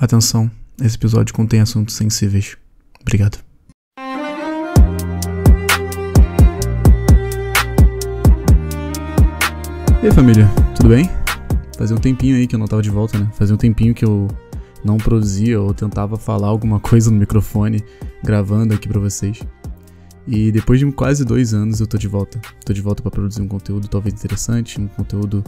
Atenção, esse episódio contém assuntos sensíveis. Obrigado. E aí, família, tudo bem? Fazia um tempinho aí que eu não tava de volta, né? Fazia um tempinho que eu não produzia ou tentava falar alguma coisa no microfone, gravando aqui pra vocês. E depois de quase 2 anos eu tô de volta. Tô de volta pra produzir um conteúdo talvez interessante, um conteúdo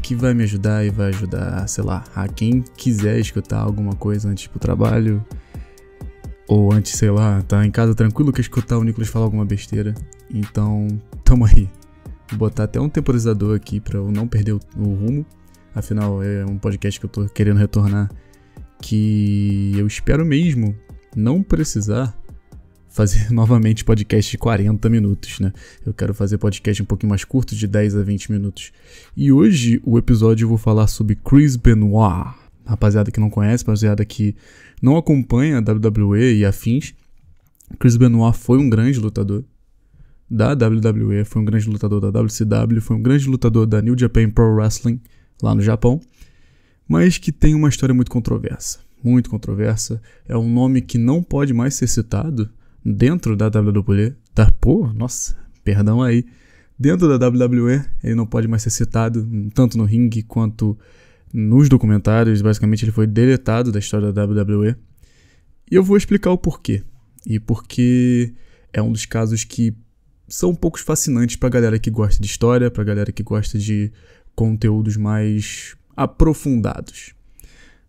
que vai me ajudar e vai ajudar, sei lá, a quem quiser escutar alguma coisa antes pro trabalho. Ou antes, sei lá, tá em casa tranquilo quer escutar o Nicolas falar alguma besteira. Então, tamo aí. Vou botar até um temporizador aqui pra eu não perder o rumo. Afinal, é um podcast que eu tô querendo retornar, que eu espero mesmo não precisar fazer novamente podcast de 40 minutos, né? Eu quero fazer podcast um pouquinho mais curto, de 10 a 20 minutos. E hoje, o episódio eu vou falar sobre Chris Benoit. Rapaziada que não conhece, rapaziada que não acompanha a WWE e afins, Chris Benoit foi um grande lutador da WWE, foi um grande lutador da WCW, foi um grande lutador da New Japan Pro Wrestling, lá no Japão, mas que tem uma história muito controversa. Muito controversa. É um nome que não pode mais ser citado dentro da WWE. Perdão aí. Dentro da WWE, ele não pode mais ser citado, tanto no ringue quanto nos documentários. Basicamente, ele foi deletado da história da WWE. E eu vou explicar o porquê. E porque é um dos casos que são um pouco fascinantes pra galera que gosta de história, pra galera que gosta de conteúdos mais aprofundados.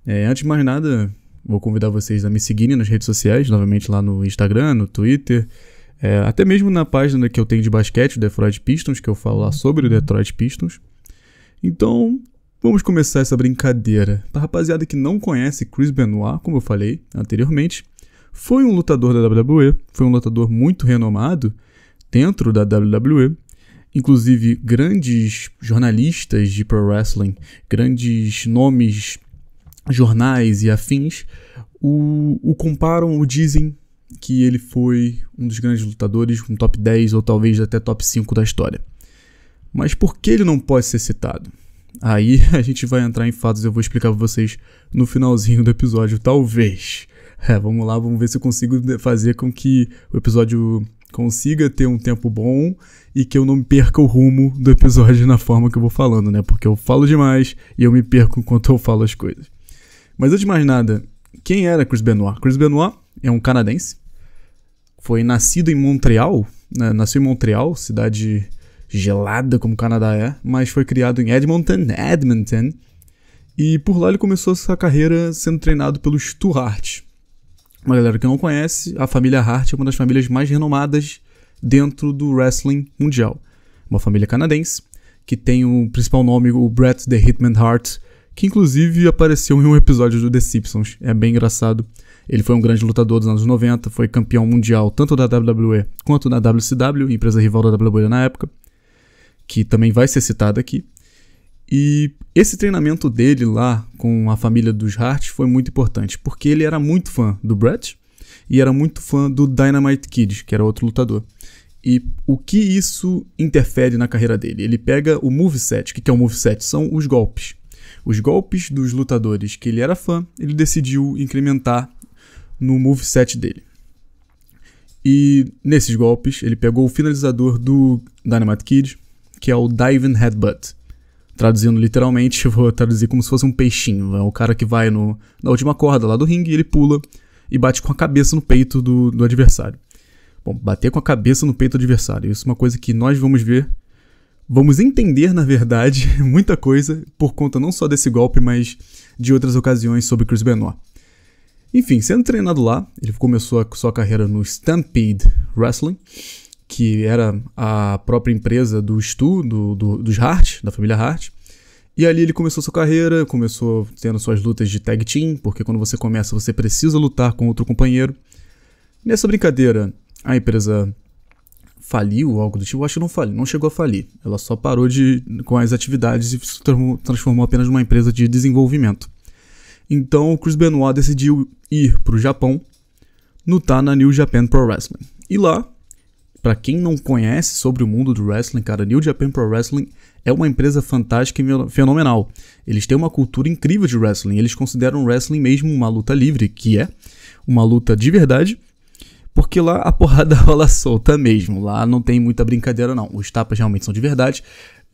Antes de mais nada, vou convidar vocês a me seguirem nas redes sociais, novamente lá no Instagram, no Twitter, até mesmo na página que eu tenho de basquete, o Detroit Pistons, que eu falo lá sobre o Detroit Pistons. Então, vamos começar essa brincadeira. Pra rapaziada que não conhece Chris Benoit, como eu falei anteriormente, foi um lutador da WWE, foi um lutador muito renomado dentro da WWE. Inclusive, grandes jornalistas de pro wrestling, grandes nomes, jornais e afins, o comparam, o dizem que ele foi um dos grandes lutadores, um top 10 ou talvez até top 5 da história. Mas por que ele não pode ser citado? Aí a gente vai entrar em fatos e eu vou explicar pra vocês no finalzinho do episódio, talvez. Vamos lá, vamos ver se eu consigo fazer com que o episódio consiga ter um tempo bom e que eu não perca o rumo do episódio na forma que eu vou falando, né? Porque eu falo demais e eu me perco enquanto eu falo as coisas. Mas antes de mais nada, quem era Chris Benoit? Chris Benoit é um canadense. Foi nascido em Montreal, né? Nasceu em Montreal, cidade gelada como o Canadá é, mas foi criado em Edmonton. E por lá ele começou sua carreira sendo treinado pelo Stu Hart. Uma galera que não conhece, a família Hart é uma das famílias mais renomadas dentro do wrestling mundial. Uma família canadense, que tem o principal nome, o Bret The Hitman Hart, que inclusive apareceu em um episódio do The Simpsons. É bem engraçado. Ele foi um grande lutador dos anos 90, foi campeão mundial tanto da WWE quanto da WCW, empresa rival da WWE na época, que também vai ser citado aqui. E esse treinamento dele lá com a família dos Hart foi muito importante, porque ele era muito fã do Bret e era muito fã do Dynamite Kid, que era outro lutador. E o que isso interfere na carreira dele? Ele pega o moveset. O que é o moveset? São os golpes. Os golpes dos lutadores que ele era fã, ele decidiu incrementar no moveset dele. E nesses golpes, ele pegou o finalizador do Dynamite Kid, que é o Diving Headbutt. Traduzindo literalmente, eu vou traduzir como se fosse um peixinho. É o cara que vai na última corda lá do ringue, ele pula e bate com a cabeça no peito do adversário. Bom, bater com a cabeça no peito do adversário. Isso é uma coisa que nós vamos ver. Vamos entender, na verdade, muita coisa por conta não só desse golpe, mas de outras ocasiões sobre Chris Benoit. Enfim, sendo treinado lá, ele começou a sua carreira no Stampede Wrestling, que era a própria empresa do Stu, dos Hart, da família Hart. E ali ele começou sua carreira, começou tendo suas lutas de tag team, porque quando você começa você precisa lutar com outro companheiro. Nessa brincadeira, a empresa faliu ou algo do tipo. Eu acho que não faliu, não chegou a falir. Ela só parou com as atividades e se transformou apenas numa empresa de desenvolvimento. Então o Chris Benoit decidiu ir para o Japão, lutar na New Japan Pro Wrestling. E lá, pra quem não conhece sobre o mundo do wrestling, cara, New Japan Pro Wrestling é uma empresa fantástica e fenomenal. Eles têm uma cultura incrível de wrestling. Eles consideram o wrestling mesmo uma luta livre, que é uma luta de verdade, porque lá a porrada rola solta mesmo. Lá não tem muita brincadeira não. Os tapas realmente são de verdade.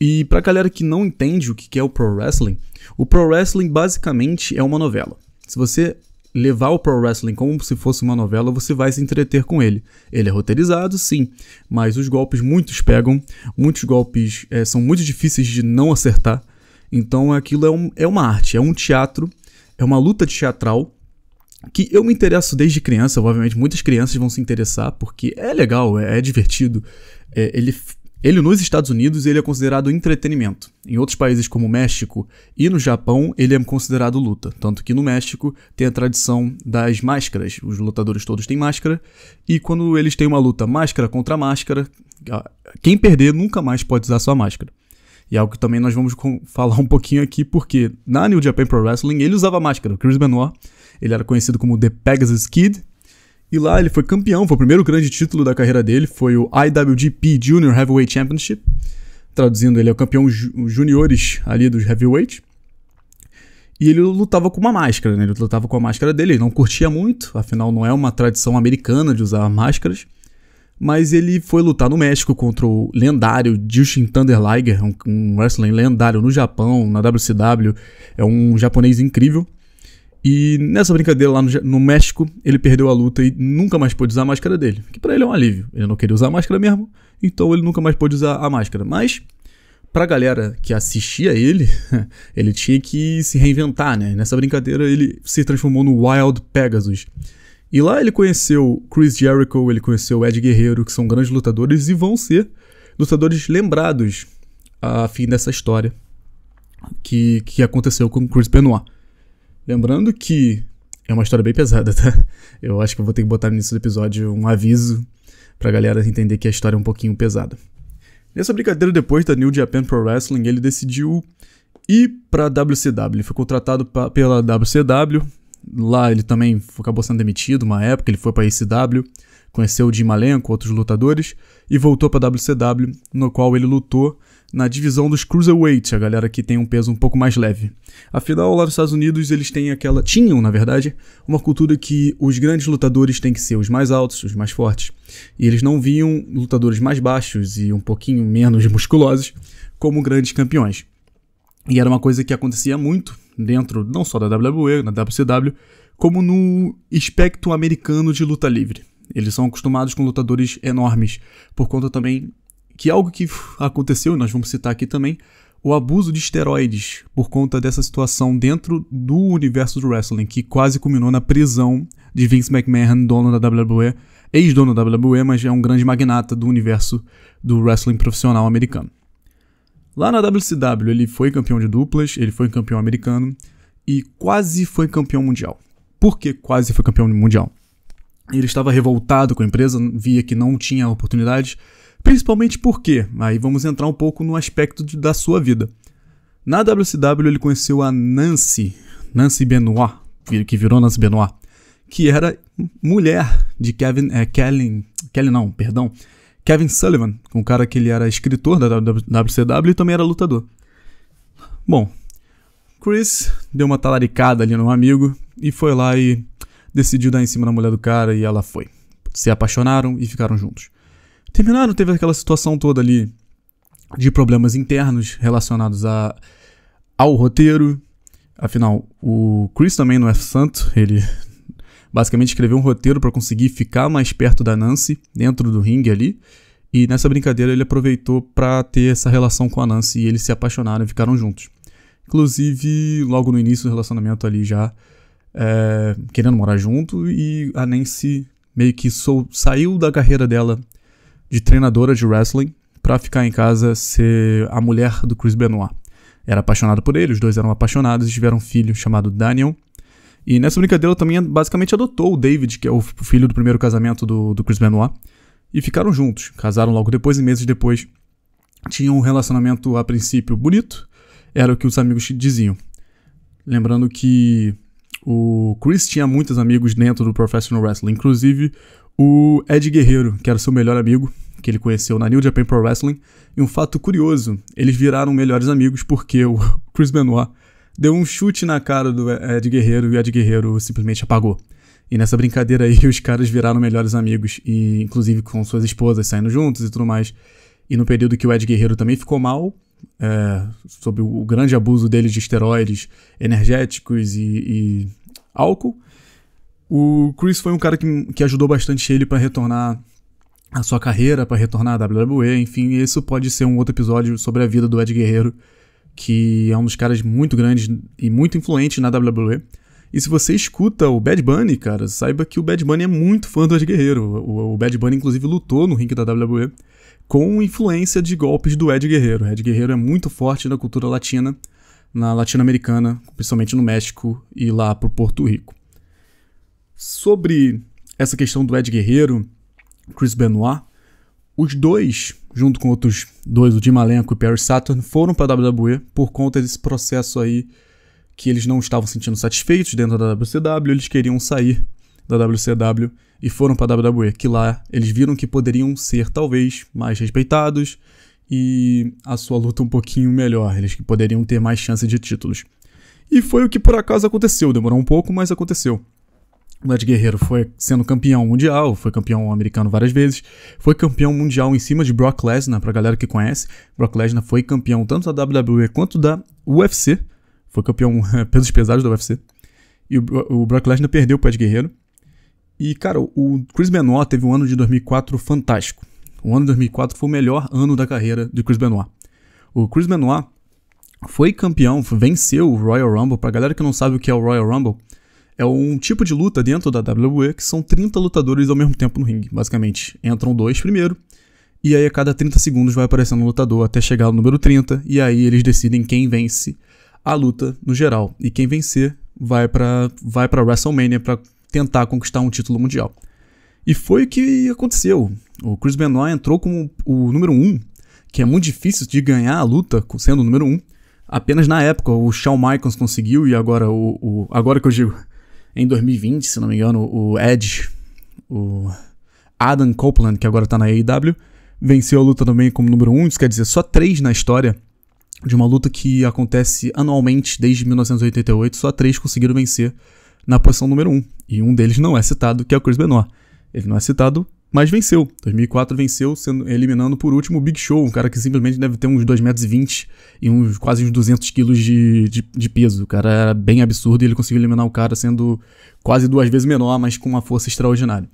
E pra galera que não entende o que é o Pro Wrestling basicamente é uma novela. Se você levar o Pro Wrestling como se fosse uma novela, você vai se entreter com ele. Ele é roteirizado, sim, mas os golpes muitos pegam, muitos golpes são muito difíceis de não acertar. Então aquilo é uma arte, é um teatro, é uma luta teatral que eu me interesso desde criança. Obviamente muitas crianças vão se interessar porque é legal, é divertido. Ele nos Estados Unidos ele é considerado entretenimento. Em outros países como o México e no Japão ele é considerado luta. Tanto que no México tem a tradição das máscaras. Os lutadores todos têm máscara. E quando eles têm uma luta máscara contra máscara, quem perder nunca mais pode usar sua máscara. E é algo que também nós vamos falar um pouquinho aqui, porque na New Japan Pro Wrestling ele usava máscara. O Chris Benoit, ele era conhecido como The Pegasus Kid. E lá ele foi campeão, foi o primeiro grande título da carreira dele, foi o IWGP Junior Heavyweight Championship. Traduzindo, ele é o campeão juniores ali dos heavyweight. E ele lutava com uma máscara, né? Ele lutava com a máscara dele, ele não curtia muito, afinal não é uma tradição americana de usar máscaras. Mas ele foi lutar no México contra o lendário Jushin Thunder Liger, um wrestling lendário no Japão, na WCW, é um japonês incrível. E nessa brincadeira lá no México, ele perdeu a luta e nunca mais pôde usar a máscara dele. Que pra ele é um alívio. Ele não queria usar a máscara mesmo, então ele nunca mais pôde usar a máscara. Mas, pra galera que assistia ele, ele tinha que se reinventar, né? Nessa brincadeira ele se transformou no Wild Pegasus. E lá ele conheceu Chris Jericho, ele conheceu Ed Guerreiro, que são grandes lutadores e vão ser lutadores lembrados a fim dessa história que aconteceu com Chris Benoit. Lembrando que é uma história bem pesada, tá? Eu acho que eu vou ter que botar no início do episódio um aviso pra galera entender que a história é um pouquinho pesada. Nessa brincadeira, depois da New Japan Pro Wrestling, ele decidiu ir pra WCW. Ele foi contratado pela WCW. Lá ele também acabou sendo demitido uma época, ele foi pra ECW, conheceu o Jim Malenko, outros lutadores, e voltou pra WCW, no qual ele lutou na divisão dos Cruiserweight, a galera que tem um peso um pouco mais leve. Afinal, lá nos Estados Unidos, eles tinham, na verdade, uma cultura que os grandes lutadores têm que ser os mais altos, os mais fortes. E eles não viam lutadores mais baixos e um pouquinho menos musculosos como grandes campeões. E era uma coisa que acontecia muito dentro, não só da WWE, na WCW, como no espectro americano de luta livre. Eles são acostumados com lutadores enormes, por conta também que algo que aconteceu, e nós vamos citar aqui também, o abuso de esteroides, por conta dessa situação dentro do universo do wrestling, que quase culminou na prisão de Vince McMahon, dono da WWE, ex-dono da WWE, mas é um grande magnata do universo do wrestling profissional americano. Lá na WCW ele foi campeão de duplas, ele foi campeão americano e quase foi campeão mundial. Por que quase foi campeão mundial? Ele estava revoltado com a empresa, via que não tinha oportunidades, principalmente porque, aí vamos entrar um pouco no aspecto da sua vida. Na WCW ele conheceu a Nancy Benoit, que virou Nancy Benoit, que era mulher de Kevin Sullivan, um cara que ele era escritor da WCW e também era lutador. Bom, Chris deu uma talaricada ali no amigo e foi lá e decidiu dar em cima da mulher do cara e ela foi. Se apaixonaram e ficaram juntos. Terminaram, teve aquela situação toda ali de problemas internos relacionados ao roteiro. Afinal, o Chris também não é santo, ele basicamente escreveu um roteiro para conseguir ficar mais perto da Nancy, dentro do ringue ali, e nessa brincadeira ele aproveitou para ter essa relação com a Nancy e eles se apaixonaram e ficaram juntos. Inclusive, logo no início do relacionamento ali já querendo morar junto, e a Nancy meio que saiu da carreira dela de treinadora de wrestling pra ficar em casa ser a mulher do Chris Benoit. Era apaixonada por ele, os dois eram apaixonados e tiveram um filho chamado Daniel. E nessa brincadeira ela também basicamente adotou o David, que é o filho do primeiro casamento do Chris Benoit, e ficaram juntos. Casaram logo depois e meses depois tinham um relacionamento a princípio bonito, era o que os amigos diziam. Lembrando que o Chris tinha muitos amigos dentro do Professional Wrestling, inclusive o Ed Guerreiro, que era seu melhor amigo, que ele conheceu na New Japan Pro Wrestling. E um fato curioso, eles viraram melhores amigos porque o Chris Benoit deu um chute na cara do Ed Guerreiro e o Ed Guerreiro simplesmente apagou. E nessa brincadeira aí, os caras viraram melhores amigos, e inclusive com suas esposas saindo juntos e tudo mais. E no período que o Ed Guerreiro também ficou mal, sob o grande abuso dele de esteroides, energéticos e álcool, o Chris foi um cara que ajudou bastante ele para retornar a sua carreira, para retornar à WWE. Enfim, isso pode ser um outro episódio sobre a vida do Ed Guerreiro, que é um dos caras muito grandes e muito influentes na WWE. E se você escuta o Bad Bunny, cara, saiba que o Bad Bunny é muito fã do Ed Guerreiro. O Bad Bunny, inclusive, lutou no ringue da WWE com influência de golpes do Ed Guerreiro. O Ed Guerreiro é muito forte na cultura latina, na latino-americana, principalmente no México e lá pro Porto Rico. Sobre essa questão do Ed Guerreiro, Chris Benoit, os dois, junto com outros dois, o Jim Malenko e Perry Saturn, foram para a WWE por conta desse processo aí que eles não estavam sentindo satisfeitos dentro da WCW, eles queriam sair da WCW e foram para a WWE, que lá eles viram que poderiam ser talvez mais respeitados e a sua luta um pouquinho melhor, eles poderiam ter mais chance de títulos. E foi o que por acaso aconteceu, demorou um pouco, mas aconteceu. O Ed Guerreiro foi sendo campeão mundial, foi campeão americano várias vezes, foi campeão mundial em cima de Brock Lesnar, pra galera que conhece. Brock Lesnar foi campeão tanto da WWE quanto da UFC, foi campeão pesos pesados da UFC, e o Brock Lesnar perdeu pro Ed Guerreiro. E, cara, o Chris Benoit teve um ano de 2004 fantástico. O ano de 2004 foi o melhor ano da carreira de Chris Benoit. O Chris Benoit foi campeão, venceu o Royal Rumble. Pra galera que não sabe o que é o Royal Rumble, é um tipo de luta dentro da WWE que são 30 lutadores ao mesmo tempo no ringue. Basicamente, entram 2 primeiro, e aí a cada 30 segundos vai aparecendo um lutador até chegar no número 30, e aí eles decidem quem vence a luta no geral. E quem vencer vai pra WrestleMania pra tentar conquistar um título mundial. E foi o que aconteceu. O Chris Benoit entrou como o número 1, que é muito difícil de ganhar a luta sendo o número 1. Apenas na época o Shawn Michaels conseguiu, e agora agora que eu digo, em 2020, se não me engano, o Edge, o Adam Copeland, que agora tá na AEW, venceu a luta também como número 1. Isso quer dizer, só 3 na história de uma luta que acontece anualmente desde 1988, só 3 conseguiram vencer na posição número 1. E um deles não é citado, que é o Chris Benoit. Ele não é citado, mas venceu. 2004 venceu, eliminando por último o Big Show, um cara que simplesmente deve ter uns 2,20 m e quase uns 200 kg de peso. O cara era bem absurdo e ele conseguiu eliminar o cara sendo quase 2 vezes menor, mas com uma força extraordinária.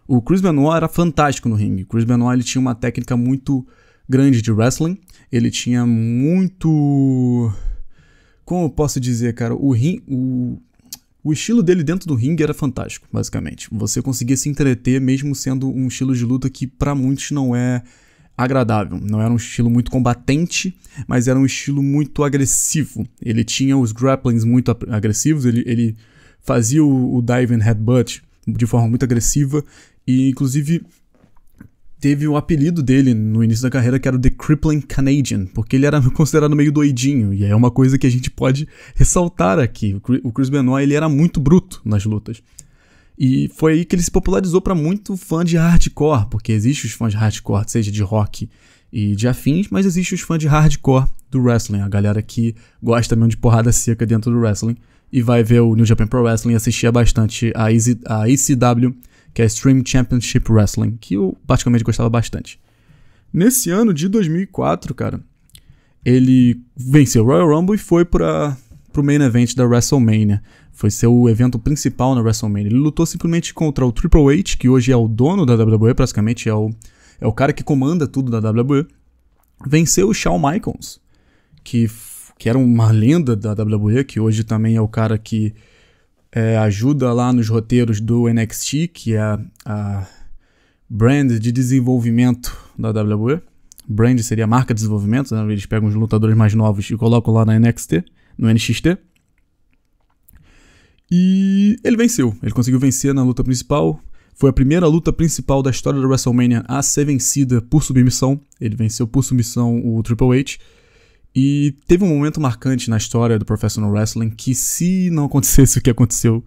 O Chris Benoit era fantástico no ringue. O Chris Benoit ele tinha uma técnica muito grande de wrestling. Ele tinha muito... Como eu posso dizer, cara? O estilo dele dentro do ringue era fantástico, basicamente. Você conseguia se entreter mesmo sendo um estilo de luta que pra muitos não é agradável. Não era um estilo muito combatente, mas era um estilo muito agressivo. Ele tinha os grapplings muito agressivos, ele fazia o diving headbutt de forma muito agressiva e, inclusive, teve o apelido dele no início da carreira, que era o The Crippling Canadian, porque ele era considerado meio doidinho, e é uma coisa que a gente pode ressaltar aqui. O Chris Benoit, ele era muito bruto nas lutas. E foi aí que ele se popularizou para muito fã de hardcore, porque existe os fãs de hardcore, seja de rock e de afins, mas existe os fãs de hardcore do wrestling, a galera que gosta mesmo de porrada seca dentro do wrestling, e vai ver o New Japan Pro Wrestling e assistia bastante a ECW, que é Extreme Championship Wrestling, que eu particularmente gostava bastante. Nesse ano de 2004, cara, ele venceu o Royal Rumble e foi pro main event da WrestleMania. Foi seu evento principal na WrestleMania. Ele lutou simplesmente contra o Triple H, que hoje é o dono da WWE, praticamente é o cara que comanda tudo da WWE. Venceu o Shawn Michaels, que era uma lenda da WWE, que hoje também é o cara que ajuda lá nos roteiros do NXT, que é a brand de desenvolvimento da WWE. Brand seria a marca de desenvolvimento, né? Eles pegam os lutadores mais novos e colocam lá na NXT, no NXT. E ele venceu, ele conseguiu vencer na luta principal. Foi a primeira luta principal da história da WrestleMania a ser vencida por submissão. Ele venceu por submissão o Triple H. E teve um momento marcante na história do Professional Wrestling que, se não acontecesse o que aconteceu,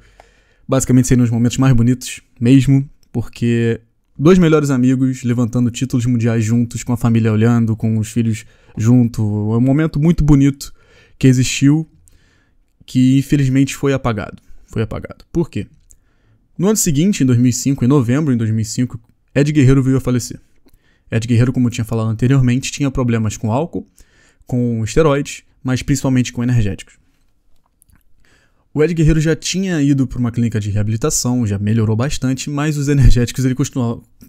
basicamente seriam os momentos mais bonitos mesmo, porque Dois melhores amigos levantando títulos mundiais juntos, com a família olhando, com os filhos junto. É um momento muito bonito que existiu, que infelizmente foi apagado. Por quê? No ano seguinte, em 2005, em novembro de 2005, Ed Guerreiro veio a falecer. Ed Guerreiro, como eu tinha falado anteriormente, tinha problemas com álcool, com esteroides, mas principalmente com energéticos. O Ed Guerreiro já tinha ido para uma clínica de reabilitação, já melhorou bastante, mas os energéticos ele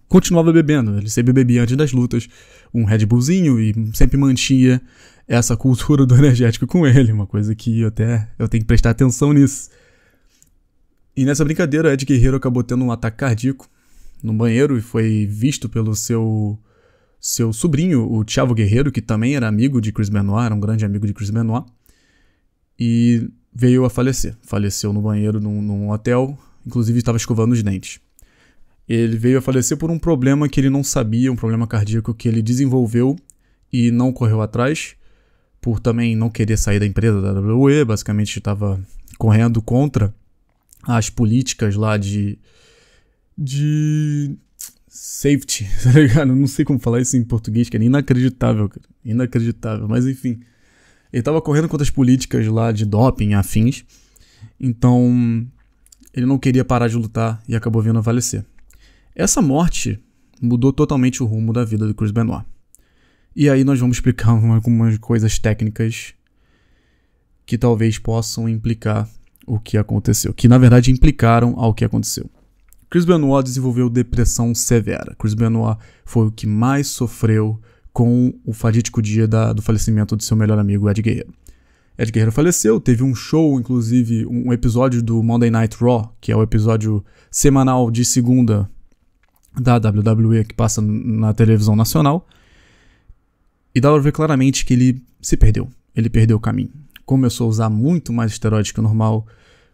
continuava bebendo. Ele sempre bebia antes das lutas um Red Bullzinho e sempre mantinha essa cultura do energético com ele, uma coisa que eu tenho que prestar atenção nisso. E nessa brincadeira, o Ed Guerreiro acabou tendo um ataque cardíaco no banheiro e foi visto pelo seu sobrinho, o Chavo Guerreiro, que também era amigo de Chris Benoit, era um grande amigo de Chris Benoit, e veio a falecer. Faleceu no banheiro num hotel, inclusive estava escovando os dentes. Ele veio a falecer por um problema que ele não sabia, um problema cardíaco que ele desenvolveu e não correu atrás, por também não querer sair da empresa da WWE, basicamente estava correndo contra as políticas lá de safety, tá ligado? Não sei como falar isso em português, que é inacreditável, cara. Inacreditável, mas enfim. Ele tava correndo contra as políticas lá de doping e afins, então ele não queria parar de lutar e acabou vindo a falecer. Essa morte mudou totalmente o rumo da vida do Chris Benoit. E aí nós vamos explicar algumas coisas técnicas que talvez possam implicar o que aconteceu, que na verdade implicaram ao que aconteceu. Chris Benoit desenvolveu depressão severa. Chris Benoit foi o que mais sofreu com o fatídico dia do falecimento do seu melhor amigo, Ed Guerreiro. Ed Guerreiro faleceu, teve um show, inclusive um episódio do Monday Night Raw, que é o episódio semanal de segunda da WWE que passa na televisão nacional, e dá pra ver claramente que ele se perdeu. Ele perdeu o caminho. Começou a usar muito mais esteroides que o normal,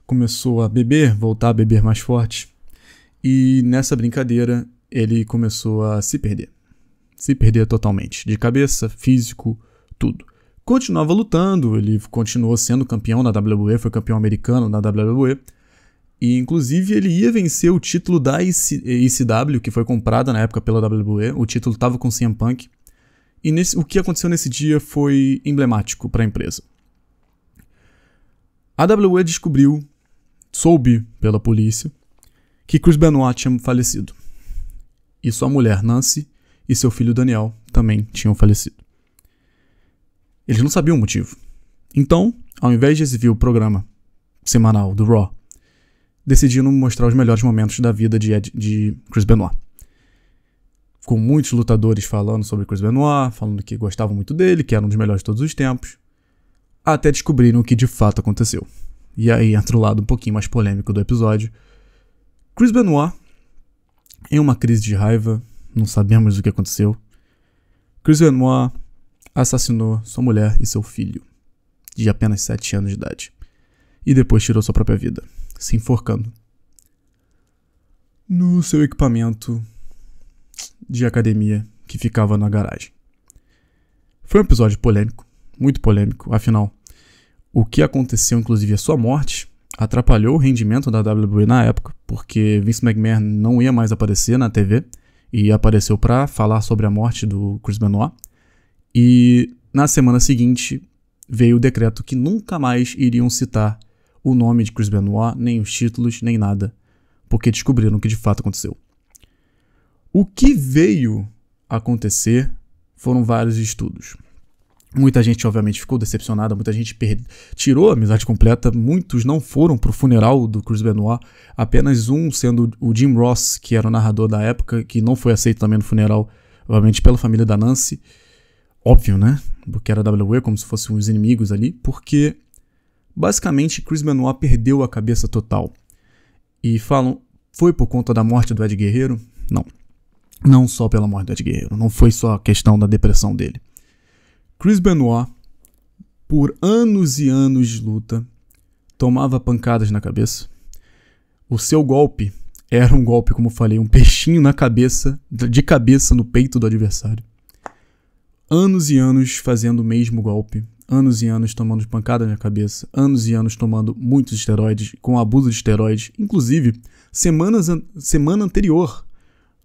começou a beber, voltar a beber mais forte, e nessa brincadeira ele começou a se perder. Se perder totalmente, de cabeça, físico, tudo. Continuava lutando, ele continuou sendo campeão da WWE, foi campeão americano da WWE, e inclusive ele ia vencer o título da ECW, que foi comprada na época pela WWE, o título estava com CM Punk, e o que aconteceu nesse dia foi emblemático para a empresa. A WWE soube pela polícia, que Chris Benoit tinha falecido, e sua mulher Nancy e seu filho Daniel também tinham falecido. Eles não sabiam o motivo. Então, ao invés de exibir o programa semanal do Raw, decidiram mostrar os melhores momentos da vida de Chris Benoit. Com muitos lutadores falando sobre Chris Benoit, falando que gostavam muito dele, que era um dos melhores de todos os tempos, até descobriram o que de fato aconteceu. E aí entra o lado um pouquinho mais polêmico do episódio. Chris Benoit, em uma crise de raiva, não sabemos o que aconteceu, Chris Benoit assassinou sua mulher e seu filho, de apenas 7 anos de idade, e depois tirou sua própria vida, se enforcando no seu equipamento de academia que ficava na garagem. Foi um episódio polêmico, muito polêmico, afinal, o que aconteceu, inclusive a sua morte, atrapalhou o rendimento da WWE na época, porque Vince McMahon não ia mais aparecer na TV, e apareceu para falar sobre a morte do Chris Benoit. E na semana seguinte veio o decreto que nunca mais iriam citar o nome de Chris Benoit, nem os títulos, nem nada, porque descobriram o que de fato aconteceu. O que veio acontecer foram vários estudos. Muita gente, obviamente, ficou decepcionada, muita gente tirou a amizade completa, muitos não foram pro funeral do Chris Benoit, apenas um sendo o Jim Ross, que era o narrador da época, que não foi aceito também no funeral, obviamente pela família da Nancy, óbvio, né, porque era WWE, como se fossem os inimigos ali, porque basicamente Chris Benoit perdeu a cabeça total. E falam, foi por conta da morte do Ed Guerreiro? Não só pela morte do Ed Guerreiro, não foi só a questão da depressão dele. Chris Benoit, por anos e anos de luta, tomava pancadas na cabeça. O seu golpe era um golpe, como eu falei, um peixinho na cabeça, de cabeça no peito do adversário. Anos e anos fazendo o mesmo golpe, anos e anos tomando pancadas na cabeça, anos e anos tomando muitos esteroides, com abuso de esteroides. Inclusive, semana anterior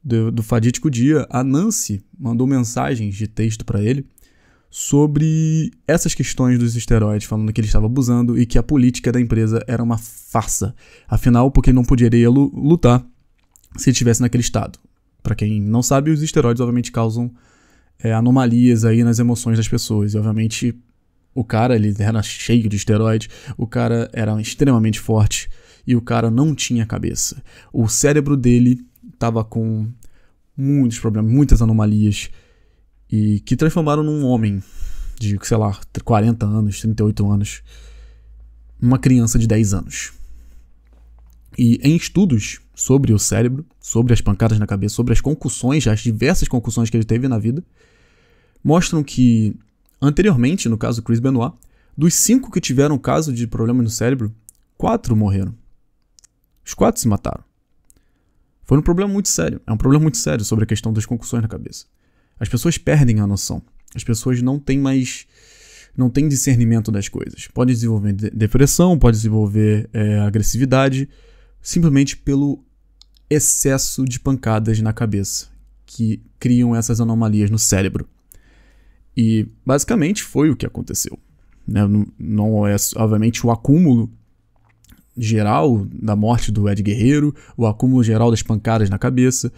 do fatídico dia, a Nancy mandou mensagens de texto para ele sobre essas questões dos esteroides, falando que ele estava abusando e que a política da empresa era uma farsa. Afinal, porque ele não poderia lutar se ele estivesse naquele estado. Para quem não sabe, os esteroides obviamente causam anomalias aí nas emoções das pessoas. E obviamente o cara, ele era cheio de esteroides, o cara era extremamente forte e o cara não tinha cabeça. O cérebro dele estava com muitos problemas, muitas anomalias, e que transformaram num homem de, 40 anos, 38 anos, uma criança de 10 anos. E em estudos sobre o cérebro, sobre as pancadas na cabeça, sobre as concussões, as diversas concussões que ele teve na vida, mostram que, anteriormente, no caso do Chris Benoit, dos 5 que tiveram caso de problema no cérebro, 4 morreram. Os 4 se mataram. Foi um problema muito sério. É um problema muito sério sobre a questão das concussões na cabeça. As pessoas perdem a noção. As pessoas não têm discernimento das coisas. Pode desenvolver depressão, pode desenvolver agressividade, simplesmente pelo excesso de pancadas na cabeça, que criam essas anomalias no cérebro. E basicamente foi o que aconteceu. Não é, obviamente, o acúmulo geral da morte do Ed Guerreiro, o acúmulo geral das pancadas na cabeça,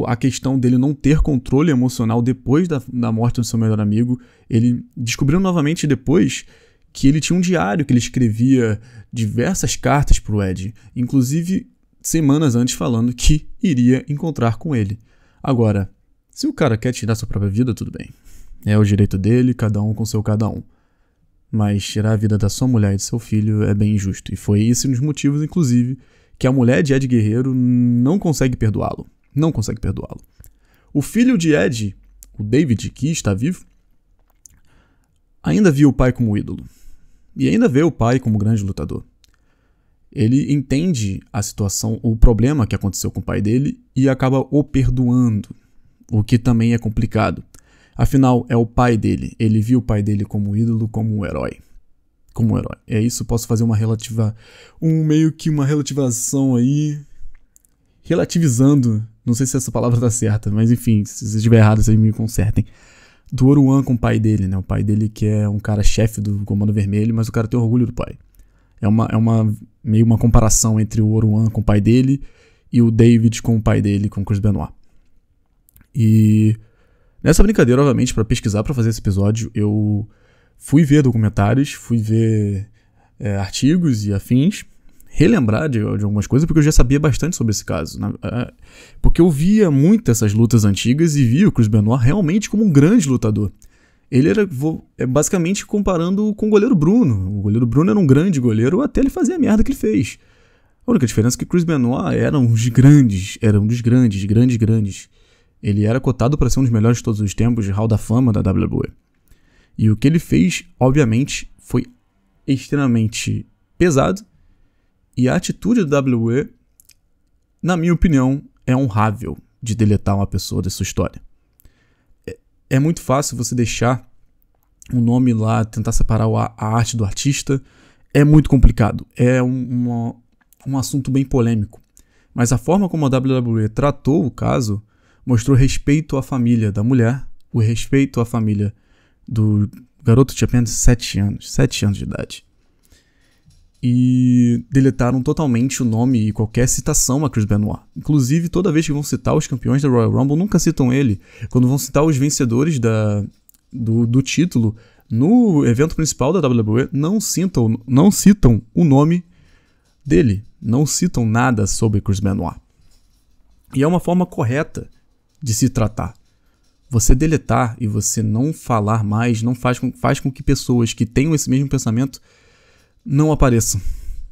a questão dele não ter controle emocional depois da morte do seu melhor amigo. Ele descobriu novamente depois que ele tinha um diário que ele escrevia diversas cartas pro Ed, inclusive semanas antes falando que iria encontrar com ele. Agora, se o cara quer tirar sua própria vida, tudo bem. É o direito dele, cada um com seu cada um. Mas tirar a vida da sua mulher e do seu filho é bem injusto. E foi esse um dos motivos, inclusive, que a mulher de Ed Guerreiro não consegue perdoá-lo. Não consegue perdoá-lo. O filho de Ed, o David, que está vivo, ainda via o pai como ídolo. E ainda vê o pai como grande lutador. Ele entende a situação, o problema que aconteceu com o pai dele e acaba o perdoando. O que também é complicado. Afinal, é o pai dele. Ele viu o pai dele como ídolo, como um herói. Como um herói. É isso, posso fazer meio que uma relativação aí. Relativizando. Não sei se essa palavra tá certa, mas enfim, se estiver errado, vocês me consertem. Do Oruan com o pai dele, né? O pai dele que é um cara chefe do Comando Vermelho, mas o cara tem orgulho do pai. É meio uma comparação entre o Oruan com o pai dele e o David com o pai dele, com o Chris Benoit. E nessa brincadeira, obviamente, para pesquisar, para fazer esse episódio, eu fui ver documentários, fui ver artigos e afins, relembrar de algumas coisas, porque eu já sabia bastante sobre esse caso. Porque eu via muito essas lutas antigas e via o Chris Benoit realmente como um grande lutador. Ele era basicamente comparando com o goleiro Bruno. O goleiro Bruno era um grande goleiro até ele fazer a merda que ele fez. A única diferença é que o Chris Benoit era um dos grandes. Ele era cotado para ser um dos melhores de todos os tempos, de Hall da Fama da WWE. E o que ele fez, obviamente, foi extremamente pesado. E a atitude da WWE, na minha opinião, é honrável de deletar uma pessoa da sua história. É muito fácil você deixar um nome lá, tentar separar a arte do artista. É muito complicado. É um assunto bem polêmico. Mas a forma como a WWE tratou o caso mostrou respeito à família da mulher, o respeito à família do garoto que tinha apenas 7 anos de idade. E deletaram totalmente o nome e qualquer citação a Chris Benoit. Inclusive, toda vez que vão citar os campeões da Royal Rumble, nunca citam ele. Quando vão citar os vencedores do título no evento principal da WWE, não citam o nome dele. Não citam nada sobre Chris Benoit. E é uma forma correta de se tratar. Você deletar e você não falar mais faz com que pessoas que tenham esse mesmo pensamento não apareçam.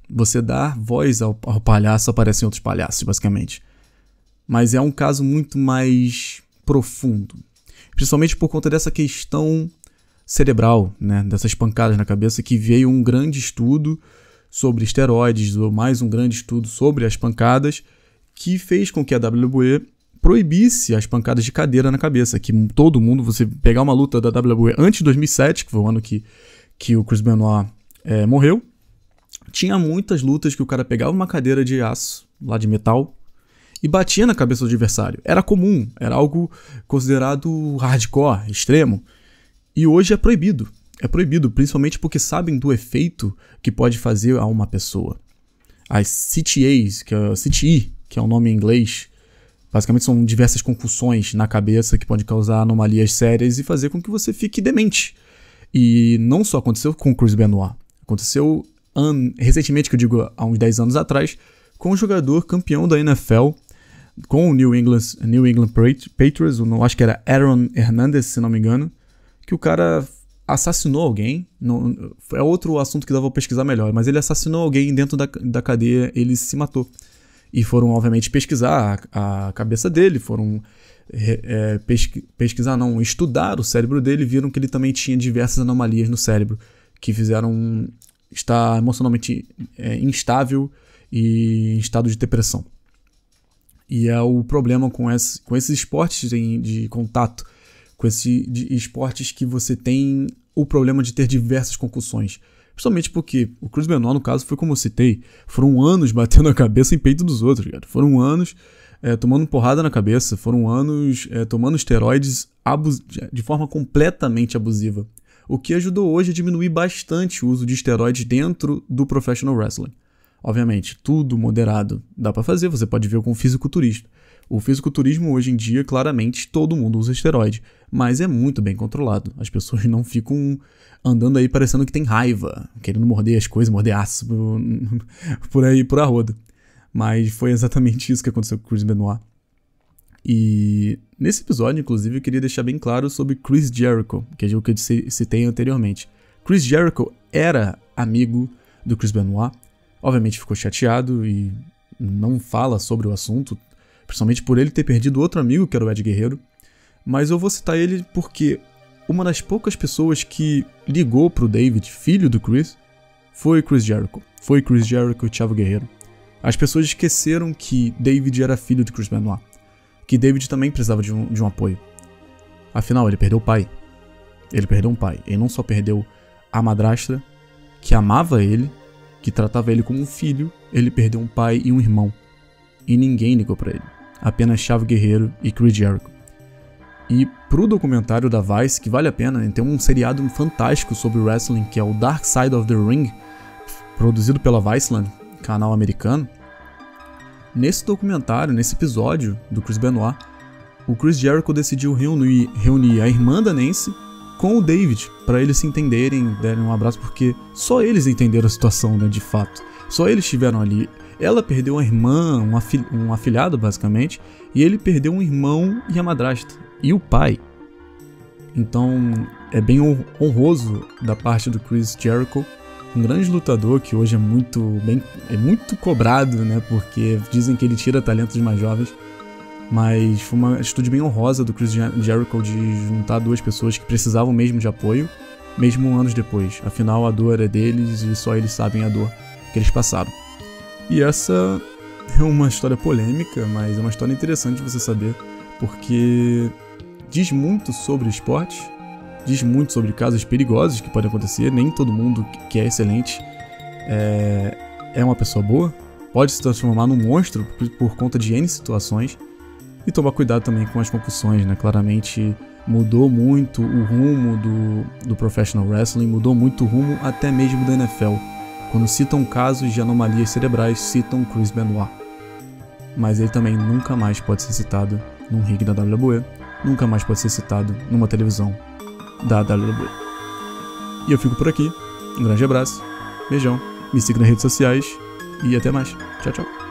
Você dá voz ao palhaço, aparecem outros palhaços, basicamente. Mas é um caso muito mais profundo. Principalmente por conta dessa questão cerebral, né? Dessas pancadas na cabeça, que veio um grande estudo sobre esteroides, ou mais um grande estudo sobre as pancadas, que fez com que a WWE proibisse as pancadas de cadeira na cabeça. Que todo mundo, você pegar uma luta da WWE antes de 2007, que foi o ano que o Chris Benoit morreu, tinha muitas lutas que o cara pegava uma cadeira de aço, lá de metal, e batia na cabeça do adversário. Era comum, era algo considerado hardcore, extremo. E hoje é proibido. É proibido, principalmente porque sabem do efeito que pode fazer a uma pessoa. As CTAs, CTE, que é o nome em inglês, basicamente são diversas concussões na cabeça que podem causar anomalias sérias e fazer com que você fique demente. E não só aconteceu com o Chris Benoit, aconteceu recentemente, que eu digo há uns 10 anos atrás, com um jogador campeão da NFL, com o New England Patriots, acho que era Aaron Hernandez, se não me engano, que o cara assassinou alguém, é outro assunto que dá pra pesquisar melhor, mas ele assassinou alguém dentro da cadeia, ele se matou. E foram, obviamente, pesquisar a cabeça dele, foram estudar o cérebro dele, viram que ele também tinha diversas anomalias no cérebro, que fizeram estar emocionalmente instável e em estado de depressão. E é o problema com esses esportes de contato, com esses esportes que você tem o problema de ter diversas concussões. Principalmente porque o Chris Benoit, no caso, foi como eu citei, foram anos batendo a cabeça em peito dos outros, cara. Foram anos tomando porrada na cabeça, foram anos tomando esteroides de forma completamente abusiva. O que ajudou hoje a diminuir bastante o uso de esteroides dentro do professional wrestling. Obviamente, tudo moderado dá pra fazer, você pode ver com o fisiculturista. O fisiculturismo hoje em dia, claramente, todo mundo usa esteroide, mas é muito bem controlado. As pessoas não ficam andando aí parecendo que tem raiva, querendo morder as coisas, morder aço por aí, por arrodo. Mas foi exatamente isso que aconteceu com o Chris Benoit. E nesse episódio, inclusive, eu queria deixar bem claro sobre Chris Jericho, que é o que eu citei anteriormente. Chris Jericho era amigo do Chris Benoit, obviamente ficou chateado e não fala sobre o assunto, principalmente por ele ter perdido outro amigo, que era o Ed Guerreiro. Mas eu vou citar ele porque uma das poucas pessoas que ligou pro David, filho do Chris, foi Chris Jericho. Foi Chris Jericho e Chavo Guerreiro. As pessoas esqueceram que David era filho de Chris Benoit, que David também precisava de um apoio. Afinal, ele perdeu o pai. Ele perdeu um pai. Ele não só perdeu a madrastra, que amava ele, que tratava ele como um filho, ele perdeu um pai e um irmão. E ninguém ligou pra ele. Apenas Chavo Guerreiro e Chris Jericho. E pro documentário da Vice, que vale a pena, né, tem um seriado fantástico sobre wrestling, que é o Dark Side of the Ring, produzido pela Viceland, canal americano. Nesse documentário, nesse episódio do Chris Benoit, o Chris Jericho decidiu reunir a irmã da Nancy com o David, para eles se entenderem, derem um abraço, porque só eles entenderam a situação, né, de fato. Só eles estiveram ali. Ela perdeu uma irmã, um afilhado, basicamente, e ele perdeu um irmão e a madrasta, e o pai. Então, é bem honroso da parte do Chris Jericho, um grande lutador que hoje é muito cobrado, né, porque dizem que ele tira talentos mais jovens, mas foi uma atitude bem honrosa do Chris Jericho de juntar duas pessoas que precisavam mesmo de apoio, mesmo anos depois. Afinal, a dor é deles e só eles sabem a dor que eles passaram. E essa é uma história polêmica, mas é uma história interessante de você saber, porque diz muito sobre esporte, diz muito sobre casos perigosos que podem acontecer. Nem todo mundo que é excelente é uma pessoa boa, pode se transformar num monstro por conta de N situações. E tomar cuidado também com as concussões, né? Claramente mudou muito o rumo do professional wrestling, mudou muito o rumo até mesmo da NFL. Quando citam casos de anomalias cerebrais, citam Chris Benoit. Mas ele também nunca mais pode ser citado num ringue da WWE, nunca mais pode ser citado numa televisão da WWE. E eu fico por aqui, um grande abraço, beijão, me siga nas redes sociais e até mais. Tchau, tchau.